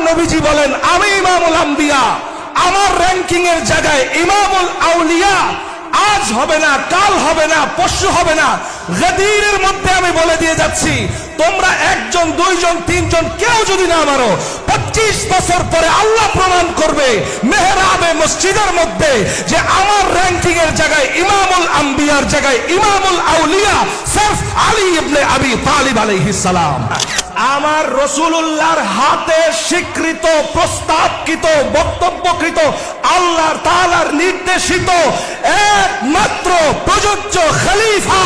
নবীজি বলেন আমি ইমামুল আম্বিয়া, আমার র্যাঙ্কিং এর জায়গায় ইমামুল আউলিয়া আজ হবে না, কাল হবে না, পরশু হবে না, গদিরের মধ্যে আমি বলে দিয়ে যাচ্ছি, তোমরা একজন, দুইজন, তিনজন কেউ যদি না মারো, 25 বছর পরে আল্লাহ প্রমাণ করবে মেহরাবে মসজিদের মধ্যে যে আমার র্যাঙ্কিং এর জায়গায় ইমামুল আম্বিয়ার জায়গায় ইমামুল আউলিয়া সির্ফ আলী ইবনে আবি তালিব আলাইহিস সালাম। আমার রাসূলুল্লাহর হাতে স্বীকৃত, প্রস্তাবকৃত, বক্তব্যকৃত, আল্লাহ তাআলার নির্দেশিত একমাত্র প্রযোজ্য খলিফা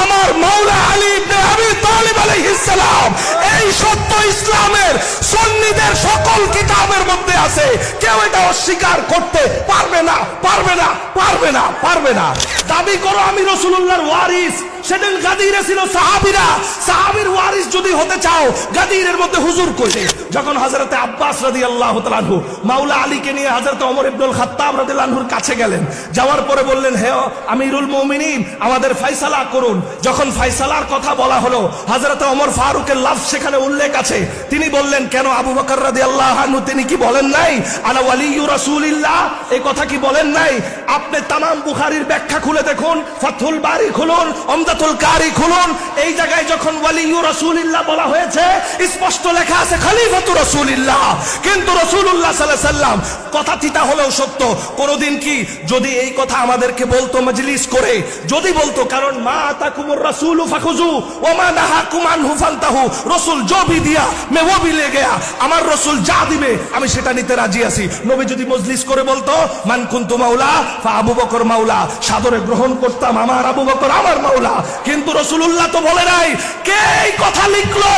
আমার মাওলা আলী ইবনে আবি তালিব আলাইহিস সালাম। এই সত্য ইসলামের সুন্নিদের সকল কিতাবের মধ্যে আছে, কেউ এটা অস্বীকার করতে পারবে না, পারবে না, পারবে না, পারবে না। দাবি করো আমি রাসূলুল্লাহর ওয়ারিস, সেদিন গাদিরে ছিল সাহাবীরা, সাহাবীর ওয়ারিস যদি হতে চাও গাদিরের মধ্যে হুজুর কইলে। যখন হযরতে আব্বাস রাদিয়াল্লাহু তাআলা আনহু মাওলা আলীকে নিয়ে হযরত ওমর ইবনুল খাত্তাব রাদিয়াল্লাহু আনহুর কাছে গেলেন, যাওয়ার পরে বললেন হে আমিরুল মুমিনিন আমাদের ফয়সালা করুন। যখন ফয়সালার কথা বলা হলো, হযরত ওমর ফারুকের লাফজ সেখানে উল্লেখ আছে, তিনি বললেন কেন আবু বকর রাদিয়াল্লাহু আনহু তিনি কি বলেন নাই আনা ওয়ালিয়্যু রাসূলিল্লাহ, এই কথা কি বলেন নাই? আপনি তামাম বুখারীর ব্যাখ্যা খুলে দেখুন, ফাতহুল বারি খুলুন, উমদাতুল কারি খুলুন, এই জায়গায় যখন ওয়ালিয়্যু রাসূলিল্লাহ বলা হয়েছে স্পষ্ট লেখা আছে খলিফাতু রাসূলিল্লাহ। কিন্তু রাসূলুল্লাহ সাল্লাল্লাহু আলাইহি সাল্লাম কথা চিতা হলেও সত্য, কোনদিন কি যদি এই কথা আমাদেরকে বলতো মজলিস করে, যদি বলতো, কারণ মা আতাকুমুর রাসূলু ফাখুযু ওয়া মা নাহাকুম আনহু ফান্তাহু, রাসূল जो भी दिया मैं वो भी ले गया, আমার রাসূল যা দিবে আমি সেটা নিতে রাজি আছি। নবী যদি মজলিস করে বলতো মান কুনতু মাওলা ফা আবু বকর মাওলা, সাদরে গ্রহণ করতাম আমার আবু বকর আমার মাওলা। কিন্তু রাসূলুল্লাহ তো বলে নাই। কে এই কথা লিখলো?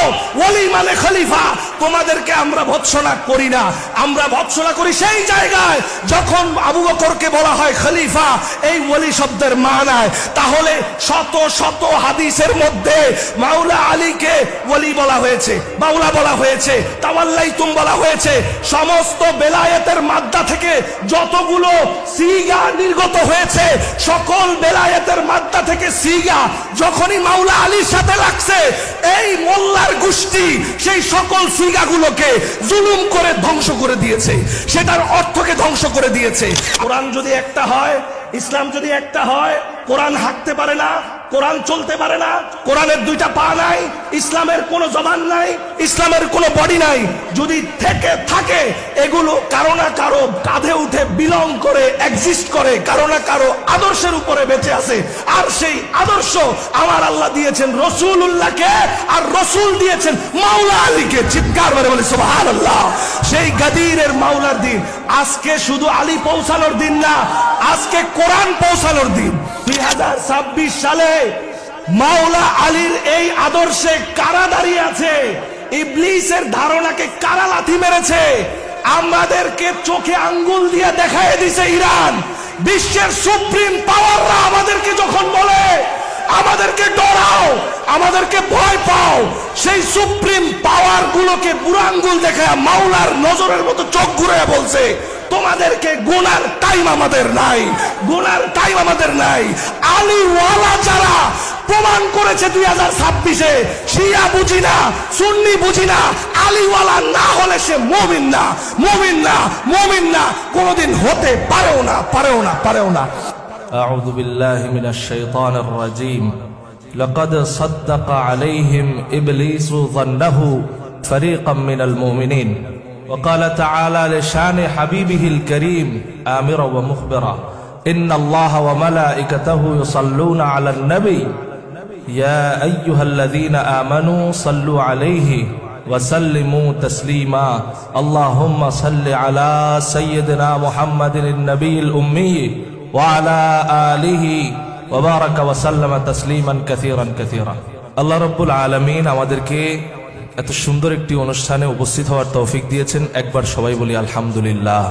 ওলি মানে খলিফা। তোমাদেরকে আমরা ভৎসনা করি না, আমরা ভৎসনা করি সেই জায়গায় যখন আবু বকরকে বলা হয় খলিফা, এই ওলি শব্দের মানায়। তাহলে শত শত হাদিসের মধ্যে মাওলা আলীকে ওলি বলা হয়েছে, মাওলা বলা হয়েছে, তাওয়াল্লাইতুম বলা হয়েছে। সমস্ত বেলায়েতের মাদ্দা থেকে যতগুলো সিগা নির্গত হয়েছে, সকল বেলায়েতের মাদ্দা থেকে সিগা যখনই মাওলা আলীর সাথে লাগছে, এই মোল্লার গোষ্ঠী সেই সকল সিগাগুলোকে জুলুম করে ধ্বংস করে দিয়েছে, সেটার অর্থকে ধ্বংস করে দিয়েছে। কোরআন যদি একটা হয়, ইসলাম যদি একটা হয়, কোরআন হাঁটতে পারে না, কোরআন চলতে পারে না, কোরআনের দুইটা পা নাই, ইসলামের কোনো জবান নাই, ইসলামের কোনো বডি নাই। যদি থেকে থাকে এগুলো কারো না কারো কাঁধে উঠে বিলং করে, এক্সিস্ট করে, কারো না কারো আদর্শের উপরে বেঁচে আছে। আর সেই আদর্শ আমার আল্লাহ দিয়েছেন রাসূলুল্লাহকে, আর রাসূল দিয়েছেন মাওলা আলীকে। চিৎকার করে বলি সুবহানাল্লাহ। সেই গাদিরের মাওলার দিন আজকে শুধু আলী পৌঁছানোর দিন না, আজকে কোরআন পৌঁছানোর দিন। 2026 সালে মাওলা আলীর এই আদর্শে কারা দাঁড়িয়ে আছে? ইবলিসের ধারণাকে কারা লাথি মেরেছে? আমাদেরকে চোখে আঙ্গুল দিয়ে দেখায় দিছে ইরান। বিশ্বের সুপ্রিম পাওয়াররা আমাদেরকে যখন বলে আমাদেরকে ডরাও, আমাদেরকে ভয় পাও, সেই সুপ্রিম পাওয়ার গুলোকে বুড়ো আঙ্গুল দেখায় মাওলার নজরের মতো চোখ ঘুরে বলছে তোমাদেরকে গুনার টাইম আমাদের নাই, গুনার টাইম আমাদের নাই। আলীওয়ালা যারা প্রমাণ করেছে 2026-এ, শিয়া বুঝি না, সুন্নি বুঝি না, আলীওয়ালা না হলে সে মুমিন না, মুমিন না, মুমিন না, কোনোদিন হতে পারেও না, পারেও না, পারেও না। أعوذ بالله من الشيطان الرجيم لقد صدق عليهم إبليس ظنه فريقا من المؤمنين وقال تعالى لشان حبيبه الكريم آمرا ومخبرا إن الله وملائكته يصلون على النبي يا أيها الذين آمنوا صلوا عليه وسلموا تسليما اللهم صل على سيدنا محمد النبي الأمي وعلى آله وبارك وسلم تسليما كثيرا كثيرا। আল্লাহ রাব্বুল আলামিন আমাদেরকে এত সুন্দর একটি অনুষ্ঠানে উপস্থিত হওয়ার তৌফিক দিয়েছেন। একবার সবাই বলি আলহামদুলিল্লাহ।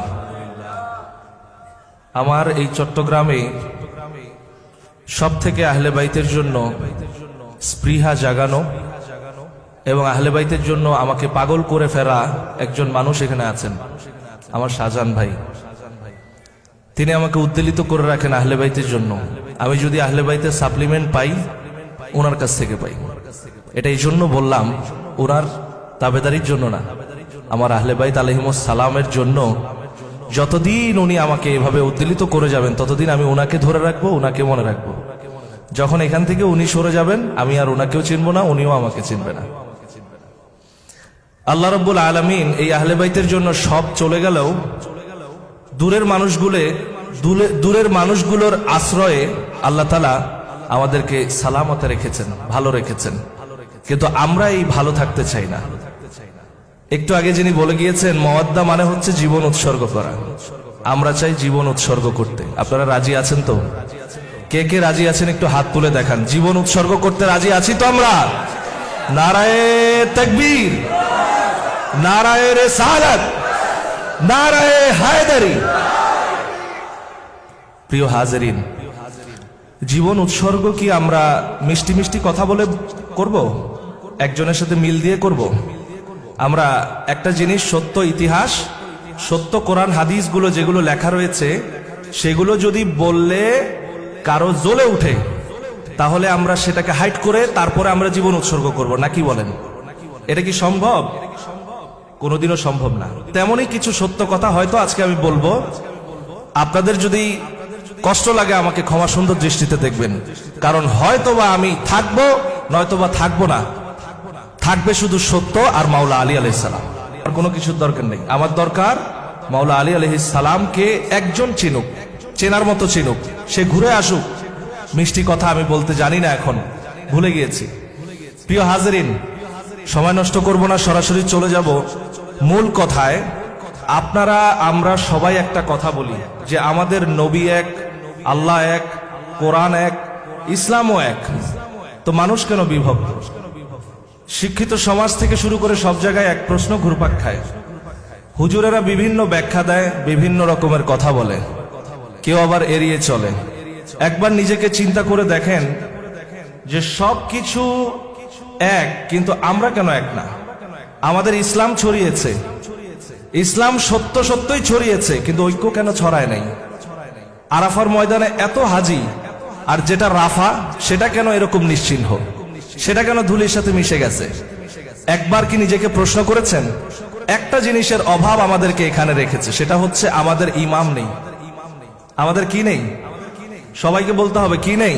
আমার এই চট্টগ্রামে সব থেকে আহলে বাইতের জন্য স্পৃহা জাগানো এবং আহলে বাইতের জন্য আমাকে পাগল করে ফেরা একজন মানুষ এখানে আছেন, আমার শাহজাহান ভাই। তিনি আমাকে উদ্বেলিত করে রাখেন আহলে বাইতের জন্য। আমি যদি আহলে বাইতের সাপ্লিমেন্ট পাই ওনার কাছ থেকে পাই। এটা এই জন্য বললাম, ওনার তাবেদারির জন্য না, আমার আহলে বাইত আলাইহিমুস সালামের জন্য যতদিন উনি আমাকে এভাবে উদ্দীলিত করে যাবেন ততদিন আমি ওনাকে ধরে রাখবো, ওনাকে মনে রাখবো। যখন এখান থেকে উনি সরে যাবেন আমি আর ওনাকেও চিনবো না, উনিও আমাকে চিনবে না। আল্লাহ রাব্বুল আলামিন এই আহলে বাইতের জন্য সব চলে গেলেও দূরের মানুষগুলোর আশ্রয়ে আল্লাহ তাআলা আমাদেরকে সালামতে রেখেছেন, ভালো রেখেছেন। কিন্তু আমরা এই ভালো থাকতে চাই না। একটু আগে যিনি বলে গিয়েছেন মাওয়াদ্দা মানে হচ্ছে জীবন উৎসর্গ করা। আমরা চাই জীবন উৎসর্গ করতে। আপনারা রাজি আছেন তো? কে কে রাজি আছেন একটু হাত তুলে দেখান। জীবন উৎসর্গ করতে রাজি আছি তো আমরা? নারায়ে তাকবীর, নারায়ে রিসালাত, নারায়ে হায়দারি। প্রিয় হাজিরিন, জীবন উৎসর্গ কি আমরা মিষ্টি মিষ্টি কথা বলে করব? একজনের সাথে মিল দিয়ে করব? আমরা একটা জিনিস, সত্য ইতিহাস, সত্য কোরআন হাদিসগুলো যেগুলো লেখা রয়েছে সেগুলো যদি বললে কারো জ্বলে উঠে তাহলে আমরা সেটাকে হাইড করে তারপরে আমরা জীবন উৎসর্গ করব, নাকি বলেন? এটা কি সম্ভব? কোনোদিনও সম্ভব না। তেমনই কিছু সত্য কথা হয়তো আজকে আমি বলবো। আপনাদের যদি কষ্ট লাগে আমাকে ক্ষমা সুন্দর দৃষ্টিতে দেখবেন, কারণ হয়তোবা আমি থাকবো নয়তোবা থাকবো না। থাকবে শুধু সত্য আর মাওলা আলী আলাইহিস সালাম, আর কোনো কিছুর দরকার নেই। আমার দরকার মাওলা আলী আলাইহিস সালামকে একজন চিনুক, চেনার মতো চিনুক, সে ঘুরে আসুক। মিষ্টি কথা আমি বলতে জানি না, এখন ভুলে গিয়েছি। প্রিয় হাজিরিন, সময় নষ্ট করব না, সরাসরি চলে যাব মূল কথায়। আপনারা আমরা সবাই একটা কথা বলি যে আমাদের নবী এক, আল্লাহ এক, কোরআন এক, ইসলামও এক। তো মানুষ কেন বিভক্ত? শিক্ষিত সমাজ থেকে শুরু করে সব জায়গায় এক প্রশ্ন ঘুরপাক খায়। হুজুরেরা বিভিন্ন ব্যাখ্যা দেয়, বিভিন্ন রকমের কথা বলে, কেউ আবার এড়িয়ে চলে। একবার নিজেকে চিন্তা করে দেখেন যে সব কিছু এক, কিন্তু আমরা কেন এক না? আমাদের ইসলাম ছড়িয়েছে, ইসলাম সত্য সত্যই ছড়িয়েছে, কিন্তু ঐক্য কেন ছড়ায় নাই? আরাফার ময়দানে এত হাজি, আর যেটা রাফা সেটা কেন এরকম নিশ্চিহ্ন? সেটা কেন ধুলির সাথে মিশে গেছে? একবার কি নিজেকে প্রশ্ন করেছেন? একটা জিনিসের অভাব আমাদেরকে এখানে রেখেছে, সেটা হচ্ছে আমাদের ইমাম নেই। আমাদের কি নেই? সবাইকে বলতে হবে, কি নেই?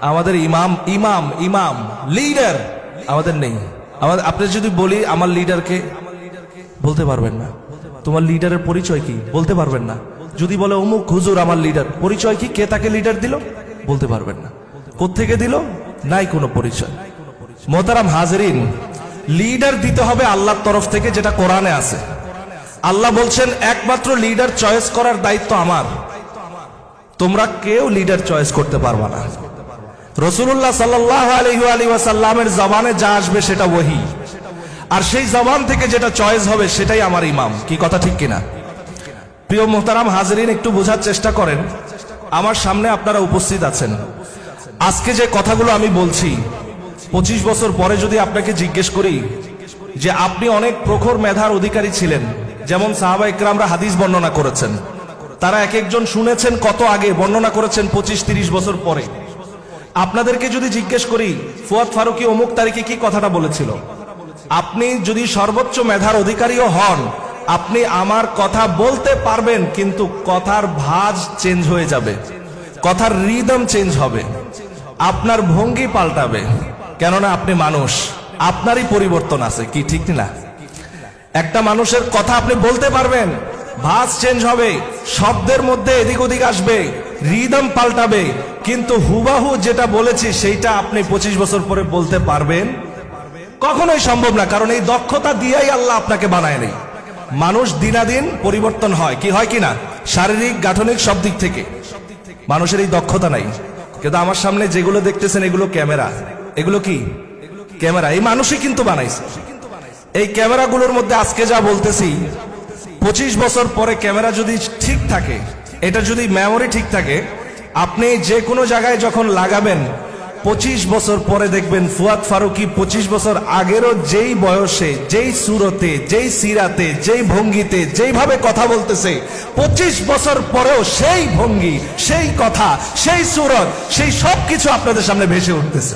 আমাদের ইমাম, ইমাম ইমাম লিডার আমাদের নেই। আমাদের, আপনি যদি বলি আমার লিডারকে, বলতে পারবেন না। তোমার লিডারের পরিচয় কি? বলতে পারবেন না। যদি বলে অমুক হুজুর আমার লিডার, পরিচয় কি? কে তাকে লিডার দিল? বলতে পারবেন না। কোত্থেকে দিল? নাই কোনো পরিচয়। মোহতারাম হাজিরিন, লিডার দিতে হবে আল্লাহর তরফ থেকে, যেটা কোরআনে আছে। আল্লাহ বলছেন একমাত্র লিডার চয়েস করার দায়িত্ব আমার, তোমরা কেউ লিডার চয়েস করতে পারবা না। রাসূলুল্লাহ সাল্লাল্লাহু আলাইহি ওয়াসাল্লামের জবানে যা আসবে সেটা ওহী, আর সেই জবান থেকে যেটা চয়েস হবে সেটাই আমার ইমাম। কি কথা ঠিক কিনা? প্রিয় মোহতারাম হাজিরিন, একটু বোঝার চেষ্টা করেন। আমার সামনে আপনারা উপস্থিত আছেন। আজকে যে কথাগুলো আমি বলছি, 25 বছর পরে যদি আপনাকে জিজ্ঞেস করি যে আপনি অনেক প্রখর মেধার অধিকারী ছিলেন, যেমন সাহাবা ইকরামরা হাদিস বর্ণনা করেছেন, তারা এক একজন শুনেছেন কত আগে, বর্ণনা করেছেন 25-30 বছর পরে। আপনাদেরকে যদি জিজ্ঞেস করি ফুয়াদ ফারুকী অমুক তারিখে কি কথাটা বলেছিল, আপনি যদি সর্বোচ্চ মেধার অধিকারীও হন, আপনি আমার কথা বলতে পারবেন, কিন্তু কথার ভাঁজ চেঞ্জ হয়ে যাবে, কথার রিদম চেঞ্জ হবে, আপনার ভঙ্গি পাল্টাবে। কেননা আপনি মানুষ, আপনারই পরিবর্তন আছে। কি ঠিক না? একটা মানুষের কথা আপনি বলতে পারবেন, ভাঁজ চেঞ্জ হবে, শব্দের মধ্যে এদিক ওদিক আসবে, রিদম পাল্টাবে, কিন্তু হুবাহু যেটা বলেছি সেইটা আপনি 25 বছর পরে বলতে পারবেন? কখনোই সম্ভব না। কারণ এই দক্ষতা দিয়েই আল্লাহ আপনাকে বানায় নেই। মানুষ দিনাদিন পরিবর্তন হয়, কি হয় কিনা, শারীরিক গাঠনিক সব দিক থেকে মানুষের এই দক্ষতা নাই। কিন্তু আমার সামনে যেগুলো দেখতেছেন এগুলো ক্যামেরা। এগুলো কি ক্যামেরা? এই মানুষই কিন্তু বানাইছে। এই ক্যামেরাগুলোর মধ্যে আজকে যা বলতেছি, 25 বছর পরে ক্যামেরা যদি ঠিক থাকে, এটা যদি মেমোরি ঠিক থাকে, আপনি যে কোনো জায়গায় যখন লাগাবেন, 25 বছর পরে দেখবেন ফুয়াদ ফারুকী 25 বছর আগেরও যেই বয়সে, যেই সুরতে, যেই সিরাতে, যেই ভঙ্গিতে, যেইভাবে কথা বলতেছে, 25 বছর পরেও সেই ভঙ্গি, সেই কথা, সেই সুরত, সেই সব কিছু আপনাদের সামনে ভেসে উঠতেছে।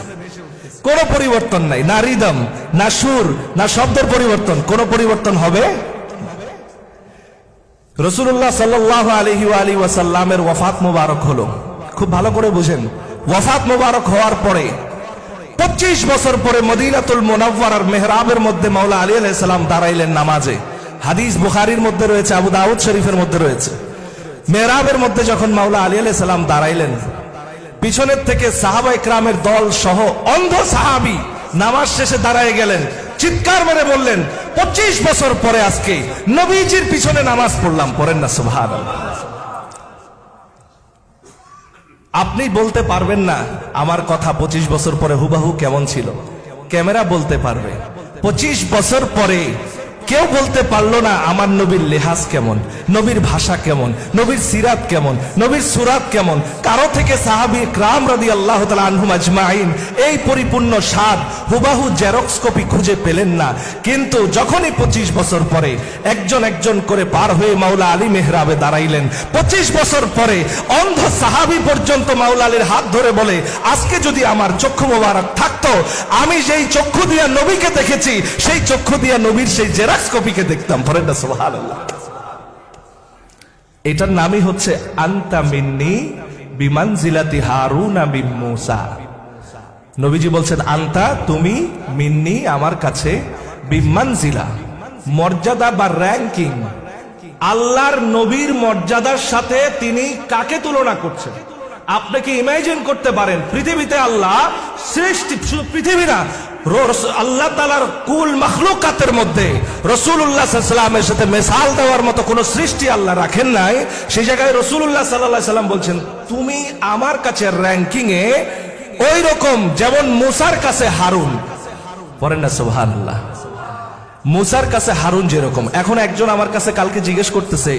কোনো পরিবর্তন নাই, না রিদম, না সুর, না শব্দের পরিবর্তন, কোনো পরিবর্তন হবে। রাসূলুল্লাহ সাল্লাল্লাহু আলাইহি ওয়া আলিহি ওয়াসাল্লামের ওয়াফাত মোবারক হলো। খুব ভালো করে বুঝেন, ওয়াফাত মোবারক হওয়ার পরে 25 বছর পরে মদিনাতুল মুনাওয়ারার মেহরাবের মধ্যে মাওলা আলী আলাইহিস সালাম দাঁড়াইলেন নামাজে। হাদিস বুখারীর মধ্যে রয়েছে, আবু দাউদ শরীফের মধ্যে রয়েছে। মেহরাবের মধ্যে যখন মাওলা আলী আলাইহিস সালাম দাঁড়াইলেন, পিছনের থেকে সাহাবা ইকরামের দল সহ অন্ধ সাহাবী নামাজ শেষে দাঁড়ায় গেলেন, চিৎকার মেরে বললেন, 25 বছর পরে আজকে নবীজির পিছনে নামাজ পড়লাম। পড়েন না সুবহানাল্লাহ। আপনি বলতে পারবেন না আমার কথা 25 বছর পরে হুবাহু কেমন ছিল, ক্যামেরা বলতে পারবে। 25 বছর পরে কেউ বলতে পারলো না আমার নবীর লেহাজ কেমন, নবীর ভাষা কেমন, নবীর সিরাত কেমন, নবীর সুরাত কেমন। কারো থেকে সাহাবী ইকরাম রাদিয়াল্লাহু তাআলা আনহুম আজমাইন এই পরিপূর্ণ স্বাদ হুবাহু জেরক্স কপি খুঁজে পেলেন না। কিন্তু যখনই 25 বছর পরে একজন একজন করে পার হয়ে মাওলা আলী মেহরাবে দাঁড়াইলেন, 25 বছর পরে অন্ধ সাহাবী পর্যন্ত মাওলা আলীর হাত ধরে বলে, আজকে যদি আমার চক্ষু মোবারক থাকতো, আমি যেই চক্ষু দিয়া নবীকে দেখেছি সেই চক্ষু দিয়া নবীর সেই জেরক্স কপিকে দেখতাম। পড়েন না সুবহানাল্লাহ। এটার নামই হচ্ছে আনতা মিন্নি বিমানজিলাতি হারুনা মিন মূসা। নবীজি বলছেন, আনতা তুমি, মিন্নি আমার কাছে, বিমানজিলা মর্যাদা বা র্যাঙ্কিং। আল্লাহর নবীর মর্যাদার সাথে তিনি কাকে তুলনা করছেন? আপনাকে ইমাজিন করতে পারেন, পৃথিবীতে আল্লাহ সৃষ্টি, শুধু পৃথিবী না, আল্লাহ তাআলার কুল মাখলুকাতের মধ্যে রাসূলুল্লাহ সাল্লাল্লাহু আলাইহি ওয়াসাল্লামের সাথে মিসাল দেওয়ার মতো কোন সৃষ্টি আল্লাহ রাখেন নাই। সেই জায়গায় রাসূলুল্লাহ সাল্লাল্লাহু আলাইহি ওয়াসাল্লাম বলছেন, তুমি আমার কাছে র‍্যাঙ্কিং এ ওই রকম যেমন মুসার কাছে হারুন। পড়েন না সুবহানাল্লাহ। মুসার কাছে হারুন যেরকম। এখন একজন আমার কাছে কালকে জিজ্ঞেস করতেছে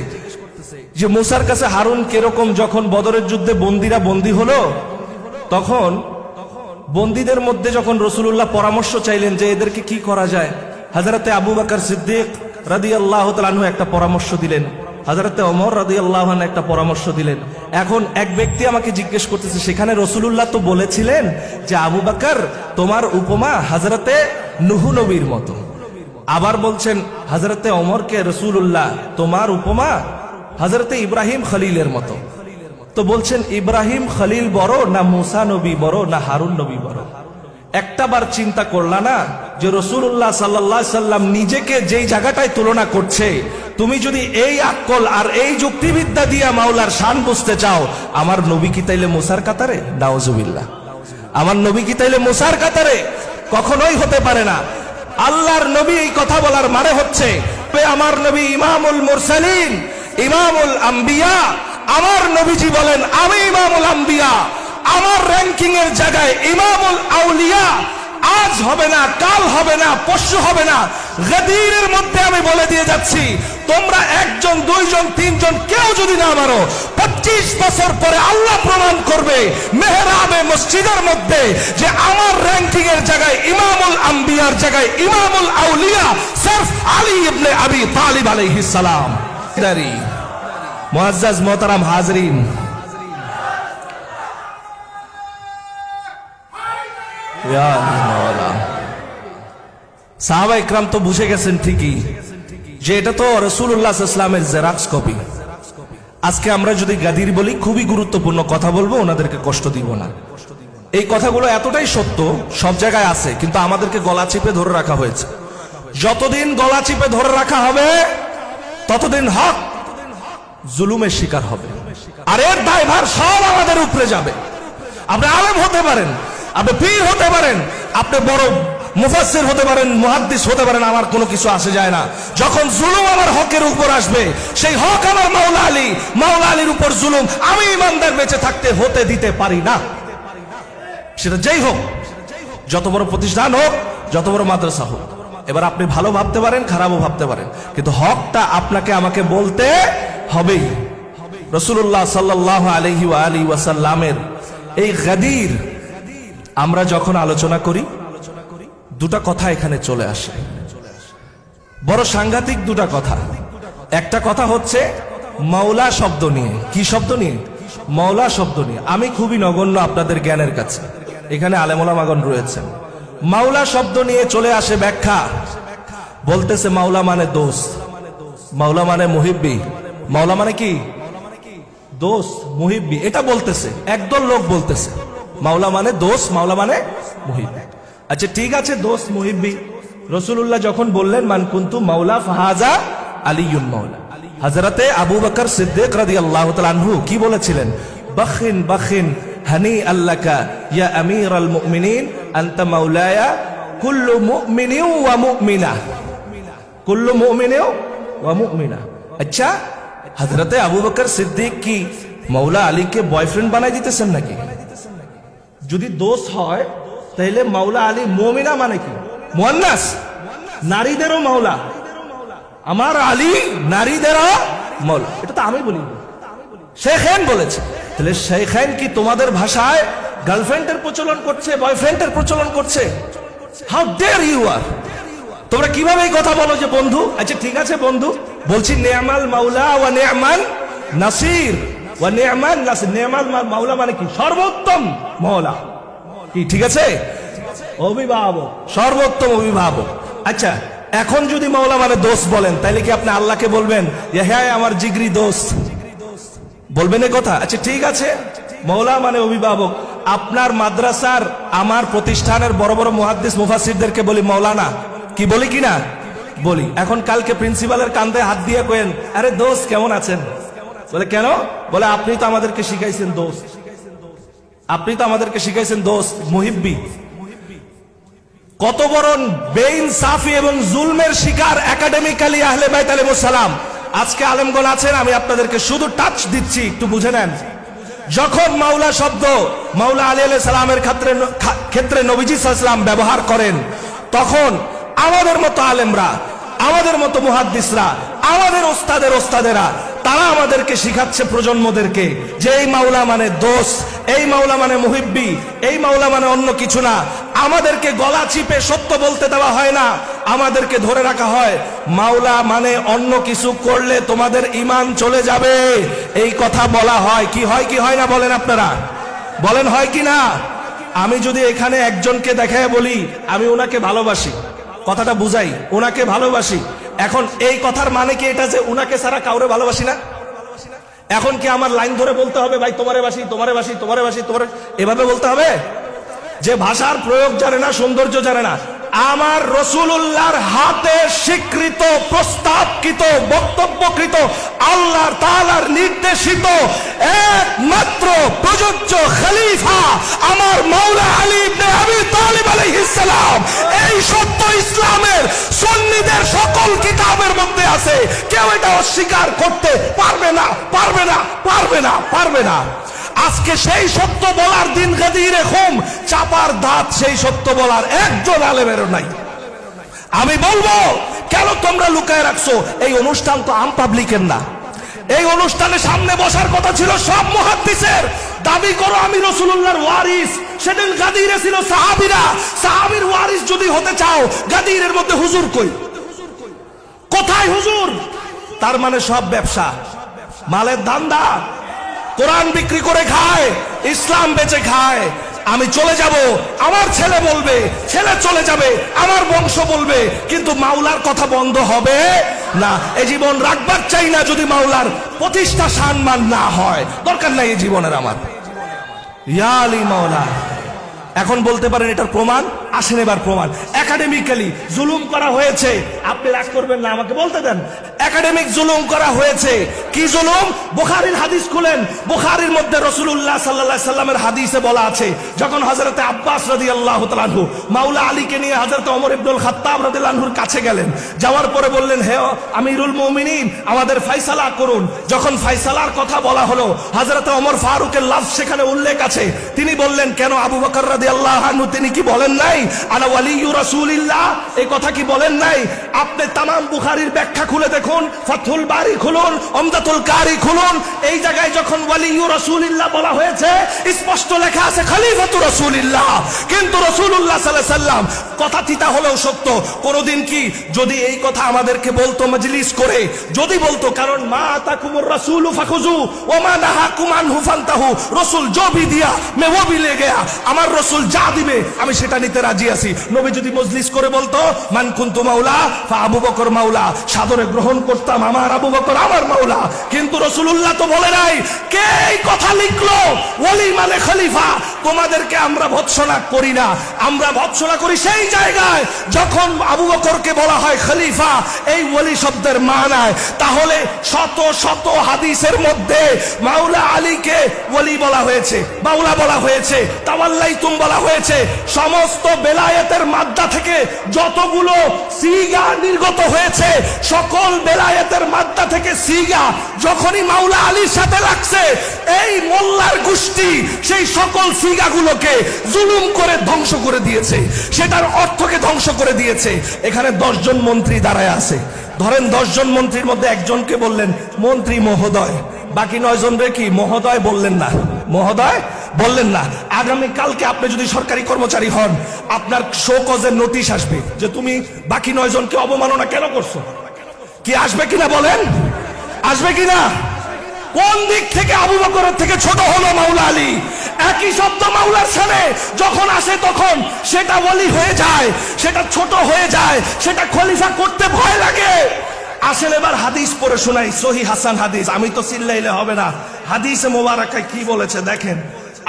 যে মুসার কাছে হারুন কিরকম? যখন বদরের যুদ্ধে বন্দীরা বন্দী হলো, তখন বন্দীদের মধ্যে যখন রাসূলুল্লাহ পরামর্শ চাইলেন যে এদেরকে কি করা যায়, হযরতে আবু বকর সিদ্দিক রাদিয়াল্লাহু তাআলা আনহু একটা পরামর্শ দিলেন, হযরতে ওমর রাদিয়াল্লাহু আনহু একটা পরামর্শ দিলেন। এখন এক ব্যক্তি আমাকে জিজ্ঞেস করতেছে, সেখানে রাসূলুল্লাহ তো বলেছিলেন যে আবু বকর তোমার উপমা হযরতে নূহ নবীর মতো। আবার বলছেন হযরতে ওমরকে রাসূলুল্লাহ তোমার উপমা হযরতে ইব্রাহিম খলিলের মতো। তো বলছেন ইব্রাহিম খলিল বড় না মুসা নবী বড় না হারুন নবী বড়? একটাবার চিন্তা করলা না যে রাসূলুল্লাহ সাল্লাল্লাহু আলাইহি সাল্লাম নিজেকে যেই জায়গাটায় তুলনা করছে, তুমি যদি এই আকল আর এই যুক্তিবিদ্যা দিয়া মাওলার শান বুঝতে চাও, আমার নবী কি তাইলে মুসার কাতারে? নাউজুবিল্লাহ। আমার নবী কি তাইলে মুসার কাতারে? কখনোই হতে পারে না। আল্লাহর নবী এই কথা বলার মানে হচ্ছে আমার নবী ইমামুল মুরসালিন, ইমামুল আম্বিয়া। আমার নবীজি বলেন, আমি ইমামুল আম্বিয়া, আমার র‍্যাঙ্কিং এর জায়গায় ইমামুল আউলিয়া। আজ হবে না, কাল হবে না, পরশু হবে না, গদিরের মধ্যে আমি বলে দিয়ে যাচ্ছি, তোমরা একজন, দুইজন, তিনজন কেউ যদি না মারো, 25 বছর পরে আল্লাহ প্রমাণ করবে মেহরাবে মসজিদের মধ্যে যে আমার র‍্যাঙ্কিং এর জায়গায় ইমামুল আম্বিয়ার জায়গায় ইমামুল আউলিয়া সির্ফ আলী ইবনে আবি তালিব আলাইহিস সালাম। মুআজ্জাজ মোহতারাম হাজরিন, সাহাবা ইকরাম তো বুঝে গেছেন ঠিকই যে এটা তো রাসূলুল্লাহ সাল্লাল্লাহু আলাইহি ওয়াসাল্লামের জেরক্স কপি। আজকে আমরা যদি গাদির বলি, খুবই গুরুত্বপূর্ণ কথা বলবো, ওনাদেরকে কষ্ট দিব না। এই কথাগুলো এতটাই সত্য, সব জায়গায় আছে, কিন্তু আমাদেরকে গলা চিপে ধরে রাখা হয়েছে। যতদিন গলা চিপে ধরে রাখা হবে, ততদিন হক জুলুমের শিকার হবে, আর এর দায়ভার সব আমাদের উপরে যাবে। আপনি আলেম হতে পারেন, আপনি পীর হতে পারেন, আপনি বড় মুফাসসির হতে পারেন, মুহাদ্দিস হতে পারেন, আমার কোনো কিছু আসে যায় না। যখন জুলুম আমার হকের উপর আসবে, সেই হক আমার মাওলা আলী, মাওলা আলীর উপর জুলুম আমি ইমানদার বেঁচে থাকতে হতে দিতে পারি না। সেটা যেই হোক, যত বড় প্রতিষ্ঠান হোক, যত বড় মাদ্রাসা হোক। এবার আপনি ভালো ভাবতে পারেন, খারাপও ভাবতে পারেন, কিন্তু হকটা আপনাকে আমাকে বলতে হবেই। রাসূলুল্লাহ সাল্লাল্লাহু আলাইহি ওয়া আলিহি ওয়াসাল্লামের এই গাদির আমরা যখন আলোচনা করি, দুটা কথা এখানে চলে আসে, বড় সাংঘাতিক দুটা কথা। একটা কথা হচ্ছে মাওলা শব্দ নিয়ে। কি শব্দ নিয়ে? মাওলা শব্দ নিয়ে। আমি খুবই নগণ্য আপনাদের জ্ঞানের কাছে, এখানে আলেম ওলামাগণ রয়েছেন, মাওলা শব্দ নিয়ে চলে আসে ব্যাখ্যা, বলতেছে মাওলা মানে দোস্ত, মাওলা মানে মুহিব্বি, মাওলা মানে কি দোস্ত মুহিব্বি, এটা বলতেছে একদল লোক বলতেছে মাওলা মানে দোস্ত, মাওলা মানে মুহিব্বি। আচ্ছা ঠিক আছে, দোস্ত মুহিব্বি রাসূলুল্লাহ যখন বললেন মান কুনতু মাওলা ফাহাজা আলিয়ুন মাওলা, হযরতে আবু বকর সিদ্দিক রাদিয়াল্লাহু তাআলা আনহু কি বলেছিলেন, বাখিন বাখিন হানি আল্লাকা ইয়া আমিরাল মুমিনিন আনতা মাওলায়া কুল্লু মুমিনিন ওয়া মুমিনা, কুল্লু মুমিনিন ওয়া মুমিনা। আচ্ছা হযরতে আবু বকর সিদ্দিক কি মাওলা আলীকে বয়ফ্রেন্ড বানাই দিতেছেন নাকি? যদি দোষ হয় তাহলে মাওলা আলী মুমিনা মানে কি মুয়ান্নাস, নারীদেরও মাওলা, আমার আলী নারীদেরও মাওলা, এটা তো আমি বলি, শেখান বলেছে। তাহলে শেখান কি তোমাদের ভাষায় গার্লফ্রেন্ডের প্রচলন করছে, বয়ফ্রেন্ডের প্রচলন করছে? হাউ ডেয়ার ইউ আর, তোমরা কিভাবে এই কথা বলো যে বন্ধু? আচ্ছা ঠিক আছে বন্ধু, বলছি নি'মাল মাওলা ওয়া নি'মাল নাসির ওয়া নি'মাল নাসির, নি'মাল মাওলা মানে কি সর্বোত্তম মাওলা, কি ঠিক আছে? অভিভাবক, সর্বোত্তম অভিভাবক। আচ্ছা এখন যদি মাওলা মানে দোস্ত বলেন, তাইলে কি আপনি আল্লাহকে বলবেন হ্যাঁ আমার জিগরি দোস্ত, বলবেন এই কথা? আচ্ছা ঠিক আছে, মাওলা মানে অভিভাবক। আপনার মাদ্রাসার আমার প্রতিষ্ঠানের বড় বড় মুহাদ্দিস মুফাসসিরদেরকে বলি মাওলানা, কি বলি কিনা বলি। এখন কালকে প্রিন্সিপালের কাঁধে হাত দিয়ে কইেন আরে দোস্ত কেমন আছেন, বলে কেন? বলে আপনি তো আমাদেরকে শিখাইছেন দোস্ত, আপনি তো আমাদেরকে শিখাইছেন দোস্ত মুহিব্বি। কত বড় বেইনসাফি এবং জুলমের শিকার একাডেমিক্যালি আহলে বাইত আলাইহিস সালাম। আজকে আলেমগণ আছেন, আমি আপনাদেরকে শুধু টাচ দিচ্ছি, একটু বুঝে নেন। যখন মাওলা শব্দ মাওলা আলী আলাইহিস সালামের ক্ষেত্রে নবীজি সাল্লাল্লাহু আলাইহি ওয়াসাল্লাম ব্যবহার করেন, তখন আমাদের মতো আলেমরা, আমাদের মতো মুহাদ্দিসরা, আমাদের ওস্তাদের ওস্তাদেরা, তারা আমাদেরকে শিখাচ্ছে প্রজন্মদেরকে যে এই মাওলা মানে দোস্ত, এই মাওলা মানে মুহিব্বি, এই মাওলা মানে অন্য কিছু না। আমাদেরকে গলা চিপে সত্য বলতে দেওয়া হয় না, আমাদেরকে ধরে রাখা হয় মাওলা মানে অন্য কিছু করলে তোমাদের ঈমান চলে যাবে, এই কথা বলা হয়। কি হয় কি হয় না বলেন আপনারা, বলেন হয় কি না? আমি যদি এখানে একজনকে দেখায় বলি আমি ওনাকে ভালোবাসি, কথাটা বুঝাই, ওনাকে ভালোবাসি, এখন এই কথার মানে কি এটা যে উনাকে ছাড়া কাউরে ভালোবাসি না? এখন কি আমার লাইন ধরে বলতে হবে ভাই তোমারে বাসি, তোমারে বাসি, তোমারে বাসি, তোমারে, এভাবে বলতে হবে? যে ভাষার প্রয়োগ জানে না, সৌন্দর্য জানে না। আমার রাসূলুল্লাহর হাতে স্বীকৃত, প্রস্তাবকৃত, বক্তব্যকৃত, আল্লাহ তাআলার নির্দেশিত একমাত্র প্রযোজ্য খলিফা আমার মাওলা আলী ইবনে আবি তালিব আলাইহিস সালাম। এই সত্য ইসলামের সুন্নিদের সকল কিতাবের মধ্যে আছে, কেউ এটা অস্বীকার করতে পারবে না, পারবে না, পারবে না, পারবে না। আজকে সেই সত্য বলার দিন গাদিরে খুম, চাপার দাঁত সেই সত্য বলার একজন আলেমেরও নাই। আমি বলবো কেন তোমরা লুকায় রাখছো? এই অনুষ্ঠান তো আম পাবলিকের না, এই অনুষ্ঠানে সামনে বসার কথা ছিল সব মুহাদ্দিসের। দাবি করো আমি রাসূলুল্লাহর ওয়ারিস, সেদিন গাদিরে ছিল সাহাবীরা, সাহাবীর ওয়ারিস যদি হতে চাও গাদিরের মধ্যে হুজুর কই? কোথায় হুজুর? তার মানে সব ব্যবসা, মালের ধান্দা, কোরআন বিক্রি করে খায়, ইসলাম বেচে খায়। আমি চলে যাব, আমার ছেলে বলবে, ছেলে চলে যাবে, আমার বংশ বলবে, কিন্তু মাওলার কথা বন্ধ হবে না। এই জীবন রাখবার চাই না যদি মাওলার প্রতিষ্ঠা সম্মান না হয়, দরকার নাই এই জীবনের আমার। ইয়া আলী মাওলা। এখন বলতে পারেন এটার প্রমাণ, আসেন এবার প্রমাণ। একাডেমিক্যালি জুলুম করা হয়েছে, আপনি রাগ করবেন না, আমাকে বলতে দেন। একাডেমিক জুলুম করা হয়েছে, কি জুলুম? বুখারীর হাদিস খুলেন, বুখারীর মধ্যে রাসূলুল্লাহ সাল্লাল্লাহু আলাইহি সাল্লামের হাদিসে বলা আছে, যখন হযরতে আব্বাস রাদিয়াল্লাহু তাআলা আনহু মাওলা আলীকে নিয়ে হযরত ওমর ইবনুল খাত্তাব রাদিয়াল্লাহু আনহুর কাছে গেলেন, যাওয়ার পরে বললেন হে আমিরুল মুমিনিন আমাদের ফয়সালা করুন। যখন ফয়সালার কথা বলা হলো, হযরত ওমর ফারুকের লফজ সেখানে উল্লেখ আছে, তিনি বললেন কেন আবু বকর রাদিয়াল্লাহু আনহু তিনি কি বলেন নাই আনা ওয়ালিয়্যু রাসূলিল্লাহ, এই কথা কি বলেন নাই? আপনি তামাম বুখারীর ব্যাখ্যা খুলে দেখুন, ফাতহুল বারি খুলুন, উমদাতুল উমদাতুল কারি খুলুন, এই জায়গায় যখন ওয়ালিয়ুর রাসূলুল্লাহ বলা হয়েছে স্পষ্ট লেখা আছে খলিফাতুর রাসূলুল্লাহ, কিন্তু রাসূলুল্লাহ সাল্লাল্লাহু আলাইহি সাল্লাম কথা তিতা হলেও সত্য। কোনদিন কি যদি এই কথা আমাদেরকে বলতো মজলিস করে, যদি বলতো, কারণ মা আতাকুমুর রাসূলু ফাখুযু ওয়া মা নাহাকুম আনহু ফান্তাহু, রাসূল जो भी दिया मैं वो भी ले गया, আমার রাসূল যা দিবে আমি সেটা নিতে রাজি আছি। নবী যদি মজলিস করে বলতো মান কুনতু মাওলা ফা আবু বকর মাওলা, সাদরে গ্রহণ করতাম আমার আবু বকর আমার মাওলা। কিন্তু রাসূলুল্লাহ তো বলে নাই। কে এই কথা লিখলো? ওলি মানে খলিফা। তোমাদেরকে আমরা ভৎসনা করি না, আমরা ভৎসনা করি সেই জায়গায় যখন আবু বকরকে বলা হয় খলিফা, এই ওলি শব্দের মানায়। তাহলে শত শত হাদিসের মধ্যে মাওলা আলীকে ওলি বলা হয়েছে, মাওলা বলা হয়েছে, তাওয়াল্লাইতুম বলা হয়েছে। সমস্ত বেলায়েতের মাদ্দা থেকে যতগুলো সিগা নির্গত হয়েছে, সকল বেলায়েতের মাদ্দা থেকে সিগা যখনই মাওলা আলীর সাথে লাগছে, এই মোল্লার গোষ্ঠী সেই সকল সিগাগুলোকে জুলুম করে ধ্বংস করে দিয়েছে, সেটার অর্থকে ধ্বংস করে দিয়েছে। এখানে 10 জন মন্ত্রী দাঁড়ায় আছে, ধরেন 10 জন মন্ত্রীর মধ্যে একজনকে বললেন মন্ত্রী মহোদয়, বাকি 9 জন রে কি মহোদয় বললেন না, মহোদয় বললেন না। আগামী কালকে আপনি যদি সরকারি কর্মচারী হন, আপনার শো কজের নোটিশ আসবে যে তুমি বাকি 9 জনকে অবমাননা কেন করছো। কি আসবে কিনা বলেন? আসবে কিনা? কোন দিক থেকে আবু বকরের থেকে ছোট হলো মাওলা আলী? একই শব্দ মাওলার সামনে যখন আসে তখন সেটা ওলি হয়ে যায়, সেটা ছোট হয়ে যায়, সেটা খলিফা করতে ভয় লাগে। আসলে এবার হাদিস পড়ে শোনাই, সহি হাসান হাদিস। আমি তো চিল্লাইলে হবে না, হাদিসে মোবারকায় কি বলেছে দেখেন,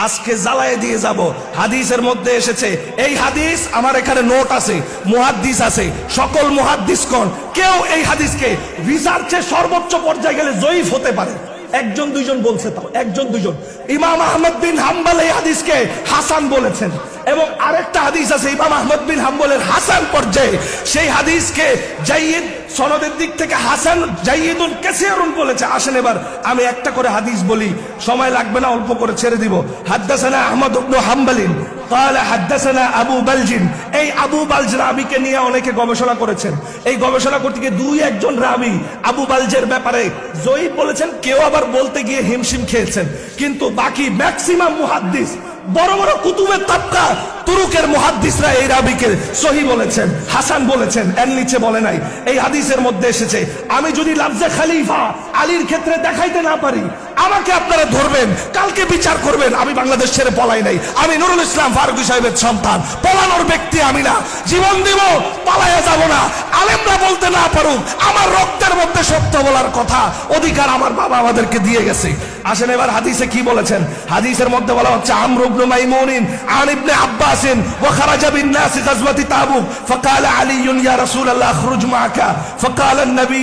আজকে জ্বালায় দিয়ে যাব। হাদিসের মধ্যে এসেছে, এই হাদিস আমার এখানে নোট আছে, মুহাদ্দিস আছে, সকল মুহাদ্দিসগণ কেউ এই হাদিসকে রিসার্চে সর্বোচ্চ পর্যায়ে গেলে জয়ীফ হতে পারে। 1 2 জন বলছে, তাও 1 2 জন। ইমাম আহমদ বিন হাম্বল এই হাদিসকে হাসান বলেছেন, এবং আরেকটা হাদিস আছে ইমাম আহমদ বিন হাম্বলের হাসান পর্যায়ে, সেই হাদিসকে জাইয়িদ সনদের দিক থেকে হাসান জাইয়িদুন কাসীরুন বলেছে। আসেন এবার আমি একটা করে হাদিস বলি, সময় লাগবে না, অল্প করে ছেড়ে দিব। হাদ্দাসানা আহমদ ইবনে হাম্বলিন قال حدثنا আবু বালজিন, এই আবু বালজ রাবিকে নিয়ে অনেকে গবেষণা করেছেন। এই গবেষণা করতে গিয়ে 2 1 জন রাবি আবু বালজের ব্যাপারে জয়ী বলেছেন, কেউ আবার বলতে গিয়ে হিমশিম খেয়েছেন। কিন্তু বাকি ম্যাক্সিমাম মুহাদ্দিস, বড় বড় কুতুবের তাবকা তুরুকের মুহাদ্দিসরা এই রাবিকে সহি বলেছেন, হাসান বলেছেন, এর নিচে বলে নাই। এই হাদিসের মধ্যে এসেছে, আমি যদি লাফজে খলিফা আলীর ক্ষেত্রে দেখাইতে না পারি, আমাকে আপনারা ধরবেন, কালকে বিচার করবেন। আমি বাংলাদেশ ছেড়ে পলাই নাই, আমি নুরুল ইসলাম ফারুকী সাহেবের সন্তান, পলানোর ব্যক্তি আমি না, জীবন দিব, পালাইয়া যাব না। আলেমরা বলতে না পারুক, আমার রক্তের মধ্যে সত্য বলার কথা অধিকার আমার বাবা আমাদেরকে দিয়ে গেছে। আসেন এবার হাদিসে কি বলেছেন। হাদিসের মধ্যে বলা হচ্ছে, আমর ইবনে মাইমুনিন আন ইবনে আব্বাসিন ওয়া খারাজা বিন নাস গাজওয়াতি তাবুক ফাকালা আলী ইয়া রাসূলুল্লাহ আখরুজ মাআকা ফাকালা আন-নবী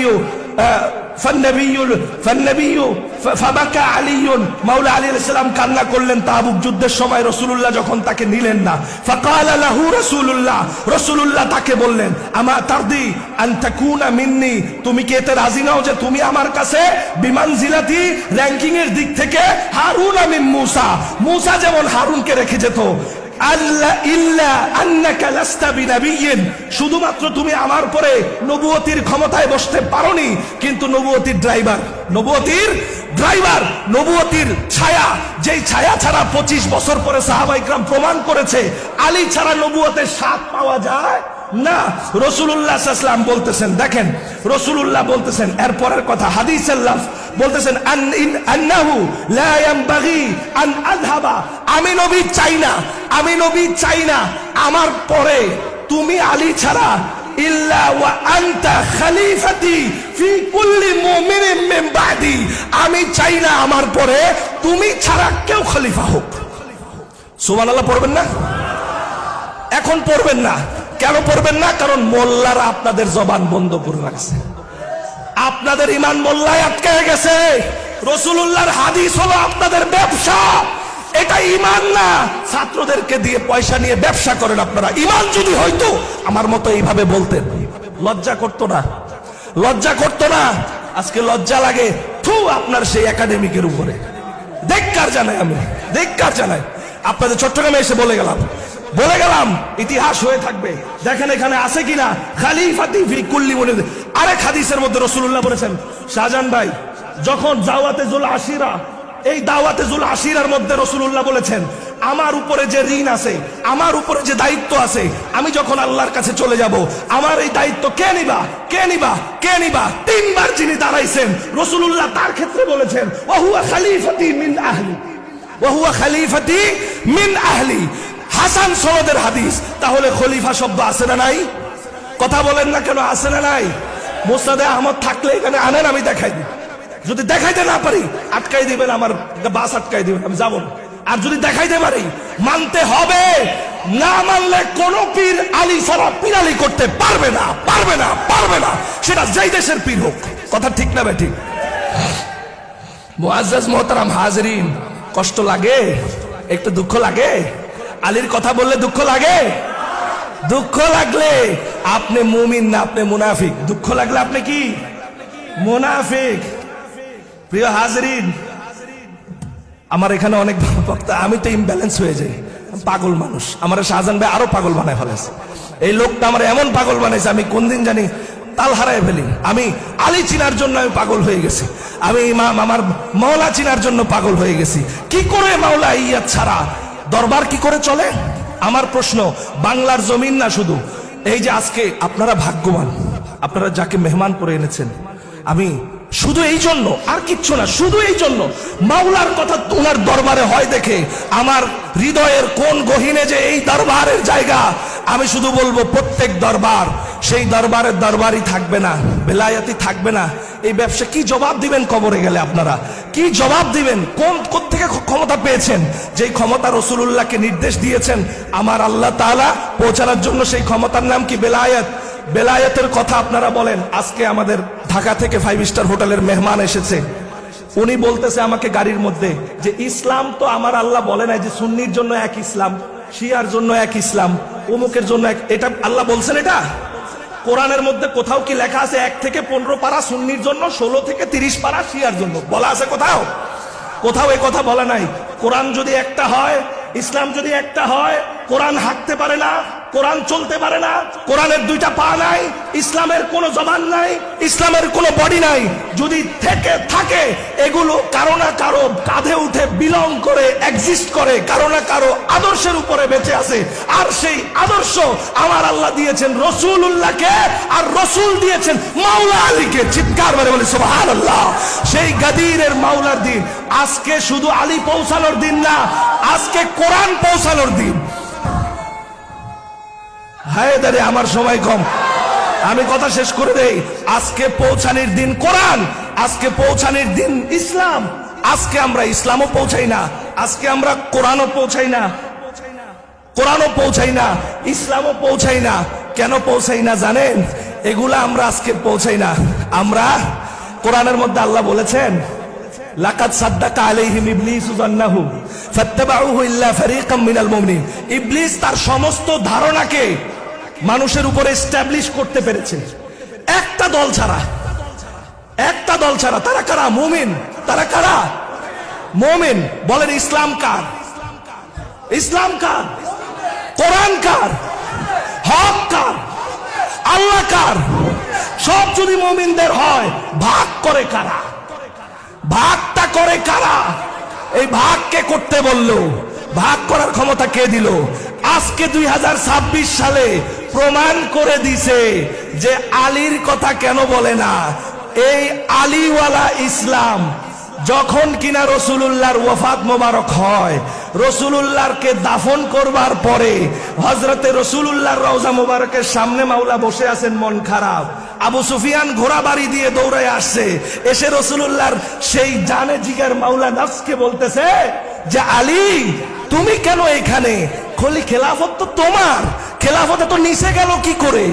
ফাবাকা আলীউন, মাওলা আলী আলাইহিস সালাম কান্না করলেন তাবুক যুদ্ধের সময় রাসূলুল্লাহ যখন তাকে নিলেন না। ফাকালা লাহু রাসূলুল্লাহ তাকে বললেন, আমা তারদি আন তাকুনা মিন্নি, তুমি কি এতে রাজি নাও যে তুমি আমার কাছে বিমানজিলাতি র‍্যাঙ্কিং এর দিক থেকে হারুন মিন মূসা, মূসা যেমন হারুনকে রেখে যেত, আল্লাহ ইল্লা আন্নাকা লাস্তা বিনাবিয়্যিন, শুধুমাত্র তুমি আমার পরে নবুয়তির ক্ষমতায় বসতে পারোনি, কিন্তু নবুয়তির ড্রাইভার, নবুয়তির ছায়া, যেই ছায়া ছাড়া 25 বছর পরে সাহাবায়ে কিরাম প্রমাণ করেছে আলী ছাড়া নবুয়তের স্বাদ পাওয়া যায় না। রাসূলুল্লাহ সাল্লাল্লাহু আলাইহি ওয়াসাল্লাম বলতেছেন, দেখেন রাসূলুল্লাহ বলতেছেন, এরপরের কথা হাদিসের লফজ বলতেছেন, আন্নাহু লা ইয়ানবাগি আন আযহাবা, আমি নবী চাই না আমার পরে তুমি আলী ছাড়া ইল্লা ওয়া আনতা খলিফাতি ফি কুল্লি মুমিনিন মিন বাদি, আমি চাই না আমার পরে তুমি ছাড়া কেউ খলিফা হোক। সুবহানাল্লাহ পড়বেন না? এখন পড়বেন না। কেন পড়বেন না? কারণ মোল্লারা আপনাদের জবান বন্ধ করে রাখছে, আপনাদের ইমান মোল্লায় আটকে গেছে। রাসূলুল্লাহর হাদিস হলো আপনাদের ব্যবসা, এটা ইমান না। ছাত্রদেরকে দিয়ে পয়সা নিয়ে ব্যবসা করেন আপনারা। ইমান যদি হয়তো আমার মতো এইভাবে বলতেন, লজ্জা করতো না। আজকে লজ্জা লাগে থু আপনার সেই একাডেমিকের উপরে। ধিক্কার জানাই আপনাদের চট্টগ্রামে এসে বলে গেলাম, ইতিহাস হয়ে থাকবে। দেখেন এখানে আছে কিনা খলিফাতি ফি কুল্লি মুমিনিন। আরেক হাদিসের মধ্যে রাসূলুল্লাহ বলেছেন, শাহজাহান ভাই যখন দাওয়াতে জুল আশিরা, এই দাওয়াতে জুল আশিরার মধ্যে রাসূলুল্লাহ বলেছেন আমার উপরে যে ঋণ আছে, আমার উপরে যে দায়িত্ব আছে, আমি যখন আল্লাহর কাছে চলে যাব, আমার এই দায়িত্ব কে নিবা, কে নিবা, কে নিবা? তিনবার যিনি দাঁড়াইছেন রাসূলুল্লাহ তার ক্ষেত্রে বলেছেন ওয়া হুয়া খলিফাতি মিন আহলি, ওয়া হুয়া খলিফাতি মিন আহলি। হাসান সনদের হাদিস। তাহলে খলিফা শব্দ আছে না নাই? কথা বলেন না কেন, আছে না নাই? মুসনাদে আহমদ থাকলে এখানে আনেন, আমি দেখাই দিই। যদি দেখাইতে না পারি আটকাই দিবেন, আমার বাস আটকাই দিবেন, আমি যাব না। আর যদি দেখাইতে পারি মানতে হবে, না মানলে কোন পীর আলী ছাড়া পীরালি করতে পারবে না, পারবে না, পারবে না, সেটা যেই দেশের পীর হোক। কথা ঠিক না বেঠিক? মুআজ্জাজ মোহতারাম হাজরিন, কষ্ট লাগে, একটু দুঃখ লাগে? আলীর কথা বললে দুঃখ লাগে? দুঃখ লাগলে আপনি মুমিন না, আপনি মুনাফিক। দুঃখ লাগলে আপনি কি? মুনাফিক। প্রিয় হাজরিন, আমার এখানে অনেক বক্তা, আমি তো ইমব্যালেন্স হয়ে যাই, পাগল মানুষ। আমার শাহজাহান ভাই আরো পাগল বানায় ফেলেছে। এই লোকটা আমার এমন পাগল বানাইছে, আমি কোন দিন জানি তাল হারায় ফেলি। আমি আলী চিনার জন্য আমি পাগল হয়ে গেছি, আমি ইমাম আমার মাওলা চিনার জন্য পাগল হয়ে গেছি। কি করে মাওলা ইয়াত ছাড়া দরবার কি করে চলে? আমার প্রশ্ন, বাংলার জমিন না শুধু, এই যে আজকে আপনারা ভাগ্যবান, আপনারা যাকে মেহমান করে এনেছেন, আমি শুধু এই জন্য, আর কিচ্ছু না, শুধু এই জন্য মাওলার কথা ওনার দরবারে হয় দেখে আমার হৃদয়ের কোন গহীনে যে এই দরবারের জায়গা। আমি শুধু বলবো প্রত্যেক দরবার সেই দরবারের দরবারই থাকবে না, বেলায়েতি থাকবে না। এই ব্যবসা কি জবাব দিবেন কবরে গেলে? আপনারা কি জবাব দিবেন? কোত্থেকে ক্ষমতা পেয়েছেন? যেই ক্ষমতা রাসূলুল্লাহকে নির্দেশ দিয়েছেন আমার আল্লাহ তাআলা পৌঁছানোর জন্য, সেই ক্ষমতার নাম কি? বেলায়েত। বেলায়েতের কথা আপনারা বলেন। আজকে আমাদের ঢাকা থেকে 5 স্টার হোটেলের মেহমান এসেছে, উনি বলতেছে আমাকে গাড়ির মধ্যে যে ইসলাম তো আমার আল্লাহ বলে নাই যে সুন্নির জন্য এক ইসলাম, শিয়ার জন্য এক ইসলাম, অমুকের জন্য এক। এটা আল্লাহ বলছেন? এটা কোরআনের মধ্যে কোথাও কি লেখা আছে 1 থেকে 15 পারা সুন্নির জন্য, 16 থেকে 30 পারা শিয়ার জন্য? বলা আছে কোথাও? কোথাও এই কথা বলা নাই। কোরআন যদি একটা হয়, ইসলাম যদি একটা হয়, কোরআন হাঁটতে পারে না, কোরআন চলতে পারে না, কোরআনের 2টা পা নাই, ইসলামের কোনো জবান নাই, ইসলামের কোনো বডি নাই। যদি থেকে থাকে এগুলো কারো না কারো কাঁধে উঠে বিলং করে, এক্সিস্ট করে, কারো না কারো আদর্শের উপরে বেঁচে আছে। আর সেই আদর্শ আমার আল্লাহ দিয়েছেন রাসূলুল্লাহকে, আর রাসূল দিয়েছেন মাওলা আলীকে। চিৎকার করে বলি সুবহানাল্লাহ। সেই গাদিরের মাওলার দিন আজকে শুধু আলী পৌঁছানোর দিন না, আজকে কোরআন পৌঁছানোর দিন। হায় দাঁড়ে, আমার সময় কম, আমি কথা শেষ করে দেই। আজকে পৌঁছানোর দিন কোরআন, আজকে পৌঁছানোর দিন ইসলাম। আজকে আমরা ইসলামও পৌঁছাই না, আজকে আমরা কোরআনও পৌঁছাই না, কোরআনও পৌঁছাই না, ইসলামও পৌঁছাই না। কেন পৌঁছাই না জানেন? এগুলা আমরা আজকে পৌঁছাই না। আমরা কোরআনের মধ্যে আল্লাহ বলেছেন লাকাদ সাদ্দাকা আলাইহিম ইবলিসু যান্নাহু ফাত্তাবাউহু ইল্লা ফারীকাম মিনাল মুমিনিন। ইবলিস তার সমস্ত ধারণাকে মানুষের উপরে এস্টাবলিশ করতে পেরেছে একটা দল ছাড়া, একটা দল ছাড়া। তারা কারা? মুমিন। তারা কারা? মুমিন। বলেন ইসলাম কার? ইসলাম কার? কোরআন কার? হক কার? আল্লাহ কার? সব যদি মুমিনদের হয়, ভাগ করে কারা? ভাগটা করে কারা? এই ভাগ কে করতে বললো? ভাগ করার ক্ষমতা কে দিল? আজকে 2026 সালে প্রমাণ করে দিছে যে আলীর কথা কেন বলে না। এই আলীওয়ালা ইসলাম যখন কিনা রাসূলুল্লাহর ওয়াফাত মোবারক হয়, রাসূলুল্লাহকে দাফন করবার পরে হযরতে রাসূলুল্লাহর রওজা মোবারকের সামনে মাওলা বসে আছেন, মন খারাপ। আবু সুফিয়ান ঘোড়া বাড়ি দিয়ে দৌড়ায় আসছে, এসে রাসূলুল্লাহর সেই জানে জিগার মাওলা নফসকে বলতেছে যে আলী তুমি কেন এখানে? খলি খেলাফত তো তোমার, খেলাফতে তো নিচে গেল কি করে?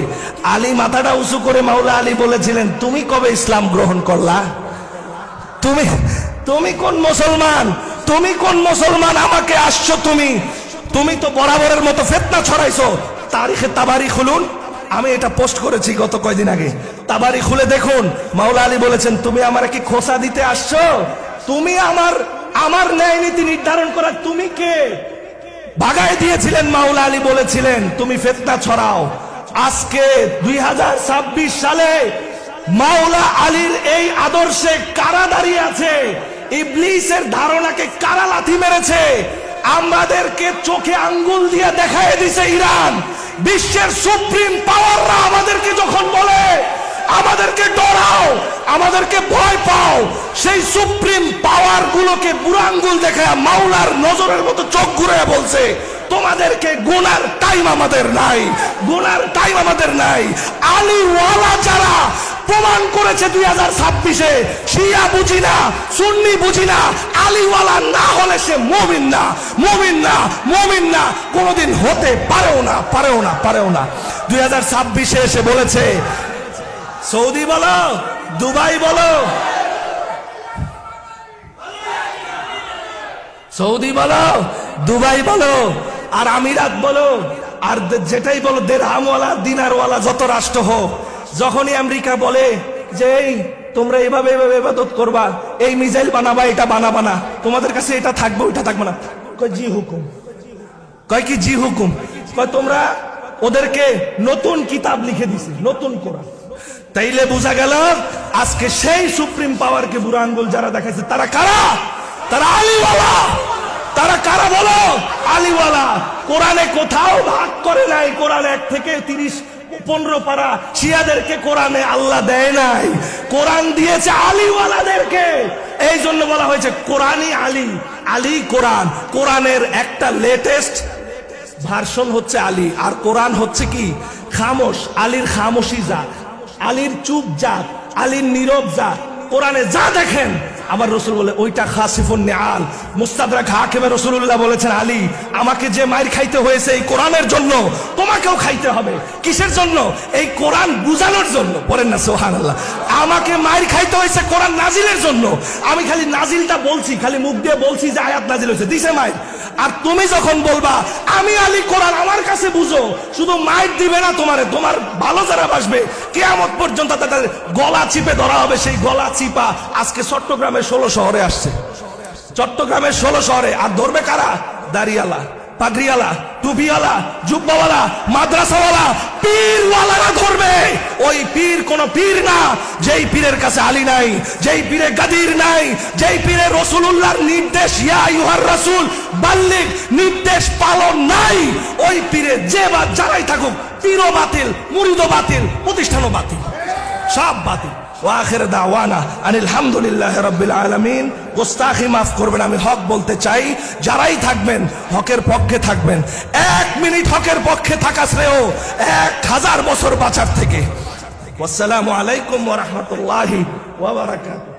আলী মাথাটা উঁচু করে মাওলা আলী বলেছিলেন তুমি কবে ইসলাম গ্রহণ করলা? তুমি তুমি কোন মুসলমান? তুমি কোন মুসলমান? আমাকে আসছো তুমি? তুমি তো বরাবরের মতো ফিতনা ছড়াইছো। তারিখে তাবারি খুলুন, আমি এটা পোস্ট করেছি গত কয়েকদিন আগে, তাবারি খুলে দেখুন। মাওলা আলী বলেছেন তুমি আমার কি খোসা দিতে আসছো? তুমি আমার ন্যায় নীতি নির্ধারণ করার তুমি কে? ভাগায় দিয়েছিলেন। মাওলা আলী বলেছিলেন তুমি ফিতনা ছড়াও। আজকে 2026 সালে মাওলা আলীর এই আদর্শে কারা দাঁড়িয়ে আছে? ইবলিসের ধারণাকে কারা লাথি মেরেছে? আমাদেরকে চোখে আঙ্গুল দিয়ে দেখায় দিছে ইরান। বিশ্বের সুপ্রিম পাওয়াররা আমাদেরকে যখন বলে আমাদেরকে ডরাও, আমাদেরকে ভয় পাও, সেই সুপ্রিম পাওয়ার গুলোকে বুড়ো আঙ্গুল দেখায় মাওলার নজরের মতো চোখ ঘুরে বলছে তোমাদেরকে গুনার টাইম আমাদের নাই, গুনার টাইম আমাদের নাই। আলীওয়ালা যারা প্রমাণ করেছে 2026-এ, শিয়া বুঝি না, সুন্নি বুঝি না, আলীওয়ালা না হলে সে মুমিন না, মুমিন না, মুমিন না, কোনোদিন হতে পারেও না, পারেও না, পারেও না। 2026-এ এসে বলেছে সৌদি বলো, দুবাই বলো, সৌদি বলো, দুবাই বলো, আর আমিরাত বলো, আর যেটাই বলো, দেড়হামওয়ালা দিনারওয়ালা যত রাষ্ট্র হোক, যখনই আমেরিকা বলে যে এই তোমরা এভাবে এভাবে ইবাদত করবা, এই মিসাইল বানাবা, এটা বানাবা না, তোমাদের কাছে এটা থাকবে ওইটা থাকবে না, কয় জি হুকুম। কয় কি জি হুকুম? কয় তোমরা ওদেরকে নতুন কিতাব লিখে দিছে, নতুন কোরআন। তাইলে বোঝা গেল আজকে সেই সুপ্রিম পাওয়ারকে বুড়ো আঙ্গুল যারা দেখাইছে তারা কারা? তারা আলীওয়ালা। তারা কারা বলো? আলীওয়ালা। কোরআনে কোথাও ভাগ করে নাই, কোরআন 1 থেকে 30-15 পারা শিয়াদেরকে কোরআনে আল্লাহ দেয় নাই, কোরআন দিয়েছে আলীওয়ালাদেরকে। এই জন্য বলা হয়েছে কোরআনই আলী, আলী কোরআন। কোরআনের একটা লেটেস্ট ভার্সন হচ্ছে আলী, আর কোরআন হচ্ছে কি খামোশ। আলীর খামোশি জাত, আলীর চুপ জাত, আলীর নীরব জাত। কোরআনে যা দেখেন আমার রসুল বলে ওইটা খাসিফুন নিআল। মুস্তাদরাক হাকিমে রাসূলুল্লাহ বলেছেন আলী আমাকে যে মাইর খাইতে হয়েছে এই কোরআনের জন্য তোমাকেও খাইতে হবে। কিসের জন্য? এই কোরআন বুঝানোর জন্য। বলেন না সুবহানাল্লাহ। আমাকে মাইর খাইতে হয়েছে কোরআন নাজিলের জন্য। আমি খালি নাজিলটা বলছি, খালি মুখ দিয়ে বলছি যে আয়াত নাজিল হয়েছে, দিছে মাইর। আর তুমি যখন বলবা আমি আলী কোরআন আমার কাছে বুঝো, শুধু মাইর দিবে না তোমারে, তোমার ভালো যারা বাসবে কিয়ামত পর্যন্ত তাদের গলা চিপে ধরা হবে। সেই গলা চিপা আজকে চট্টগ্রামের 16 শহরে আসছে, চট্টগ্রামের 16 শহরে। আর ধরবে কারা? দাড়িওয়ালা, পাগড়িওয়ালা, টুপিওয়ালা, জুব্বাওয়ালা, মাদ্রাসাওয়ালা, পীরওয়ালারা ধরবে। ওই পীর কোন পীর না যেই পীরের কাছে আলী নাই, যেই পীরে গাদির নাই, যেই পীরে রাসূলুল্লাহর নির্দেশ ইয়া আইয়ুহার রাসূল বাল্লিগ নির্দেশ পালন নাই। ওই পীরে যে বা যারাই থাকুক, পীরও বাতিল, মুরিদও বাতিল, প্রতিষ্ঠানও বাতিল, সব বাতিল। ওয়াখির দাওয়ানা আনিল হামদুলিল্লাহি রাব্বিল আলামিন। গোস্তাখি মাফ করবেন, আমি হক বলতে চাই। যারাই থাকবেন হকের পক্ষে থাকবেন। 1 মিনিট হকের পক্ষে থাকা শ্রেয় 1000 বছর বাঁচার থেকে। আসসালামু আলাইকুম ওয়া রাহমাতুল্লাহি ওয়া বারাকাতুহু।